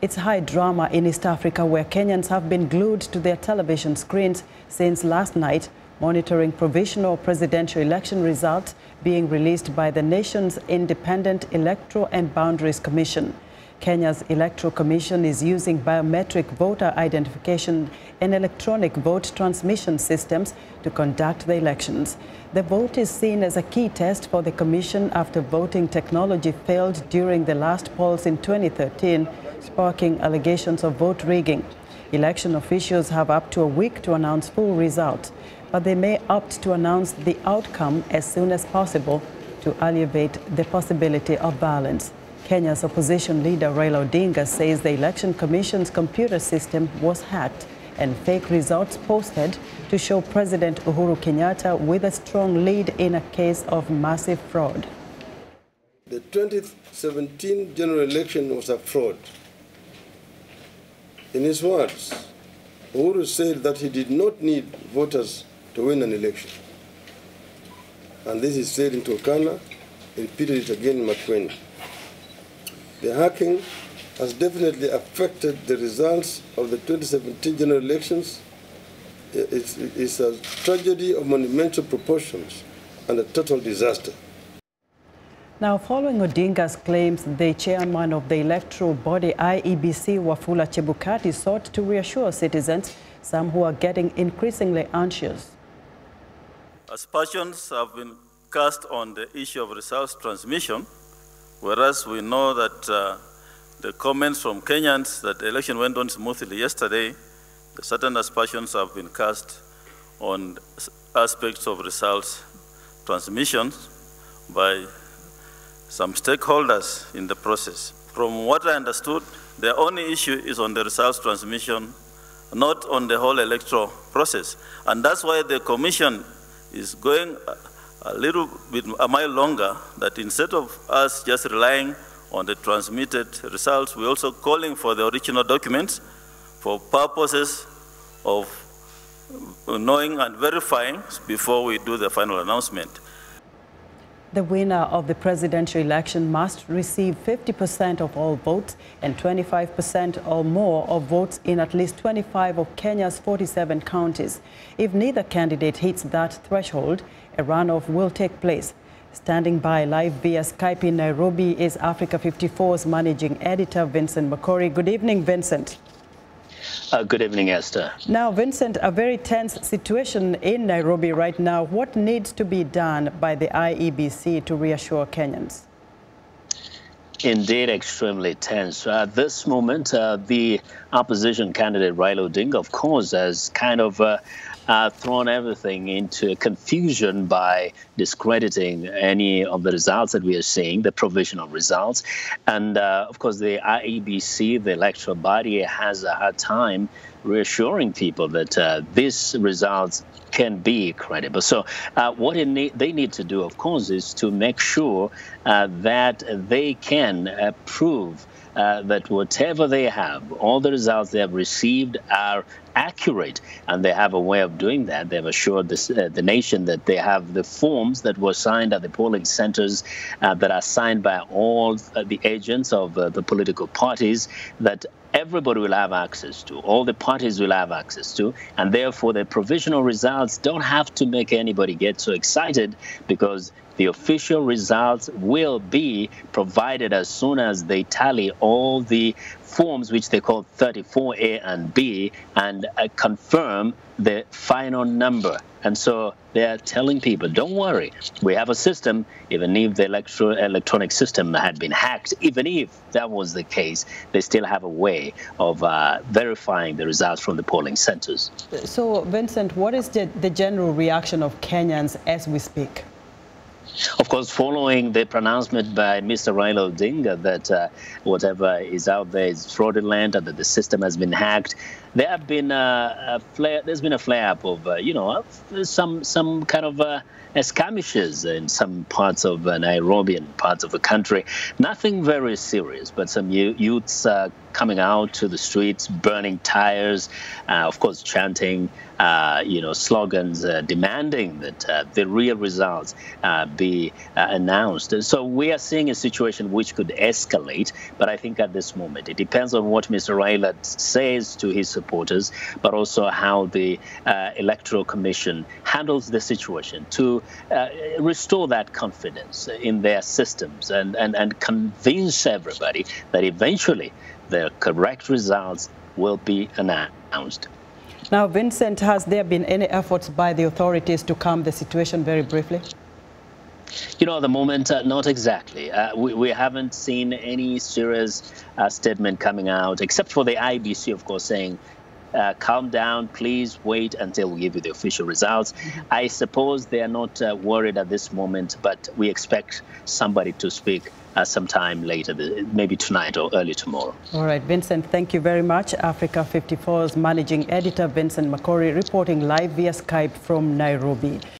It's high drama in East Africa, where Kenyans have been glued to their television screens since last night, monitoring provisional presidential election results being released by the nation's independent Electoral and Boundaries Commission. Kenya's Electoral Commission is using biometric voter identification and electronic vote transmission systems to conduct the elections. The vote is seen as a key test for the Commission after voting technology failed during the last polls in 2013, sparking allegations of vote rigging. Election officials have up to a week to announce full results, but they may opt to announce the outcome as soon as possible to alleviate the possibility of violence. Kenya's opposition leader Raila Odinga says the Election Commission's computer system was hacked and fake results posted to show President Uhuru Kenyatta with a strong lead in a case of massive fraud. The 2017 general election was a fraud. In his words, Uhuru said that he did not need voters to win an election. And this is said in Turkana, he repeated it again in Makueni. The hacking has definitely affected the results of the 2017 general elections. It's a tragedy of monumental proportions and a total disaster. Now, following Odinga's claims, the chairman of the electoral body IEBC, Wafula Chebukati, sought to reassure citizens, some who are getting increasingly anxious. Aspersions have been cast on the issue of results transmission, whereas we know that the comments from Kenyans that the election went on smoothly yesterday, certain aspersions have been cast on aspects of results transmission by some stakeholders in the process. From what I understood, the only issue is on the results transmission, not on the whole electoral process. And that's why the commission is going a little bit, a mile longer, that instead of us just relying on the transmitted results, we're also calling for the original documents for purposes of knowing and verifying before we do the final announcement. The winner of the presidential election must receive 50% of all votes and 25% or more of votes in at least 25 of Kenya's 47 counties. If neither candidate hits that threshold, a runoff will take place. Standing by live via Skype in Nairobi is Africa 54's managing editor, Vincent Makori. Good evening, Vincent. Good evening, Esther. Now, Vincent, a very tense situation in Nairobi right now. What needs to be done by the IEBC to reassure Kenyans? Indeed, extremely tense. At this moment, the opposition candidate, Raila Odinga, of course, has kind of thrown everything into confusion by discrediting any of the results that we are seeing, the provisional results. And of course, the IEBC, the electoral body, has a hard time reassuring people that these results can be credible. So what they need to do, of course, is to make sure that they can prove that whatever they have, all the results they have received are accurate, and they have a way of doing that. They have assured the nation that they have the forms that were signed at the polling centers that are signed by all the agents of the political parties that everybody will have access to, all the parties will have access to, and therefore the provisional results don't have to make anybody get so excited, because the official results will be provided as soon as they tally all the forms, which they call 34A and B, and confirm the final number. And so they're telling people, don't worry, we have a system. Even if the electronic system had been hacked, even if that was the case, they still have a way of verifying the results from the polling centers. So, Vincent, what is the general reaction of Kenyans as we speak? Of course, following the pronouncement by Mr. Raila Odinga that whatever is out there is fraudulent and that the system has been hacked, there have been there's been a flare-up of some kind of skirmishes in some parts of Nairobi and parts of the country. Nothing very serious, but some youths coming out to the streets, burning tires, of course, chanting, slogans demanding that the real results be announced. So we are seeing a situation which could escalate, but I think at this moment it depends on what Mr. Raila says to his supporters, but also how the Electoral Commission handles the situation to restore that confidence in their systems and convince everybody that eventually the correct results will be announced. Now, Vincent, has there been any efforts by the authorities to calm the situation very briefly? At the moment, not exactly. We haven't seen any serious statement coming out, except for the IBC, of course, saying, calm down, please wait until we give you the official results. I suppose they are not worried at this moment, but we expect somebody to speak sometime later, maybe tonight or early tomorrow. All right, Vincent, thank you very much. Africa 54's managing editor, Vincent Makori, reporting live via Skype from Nairobi.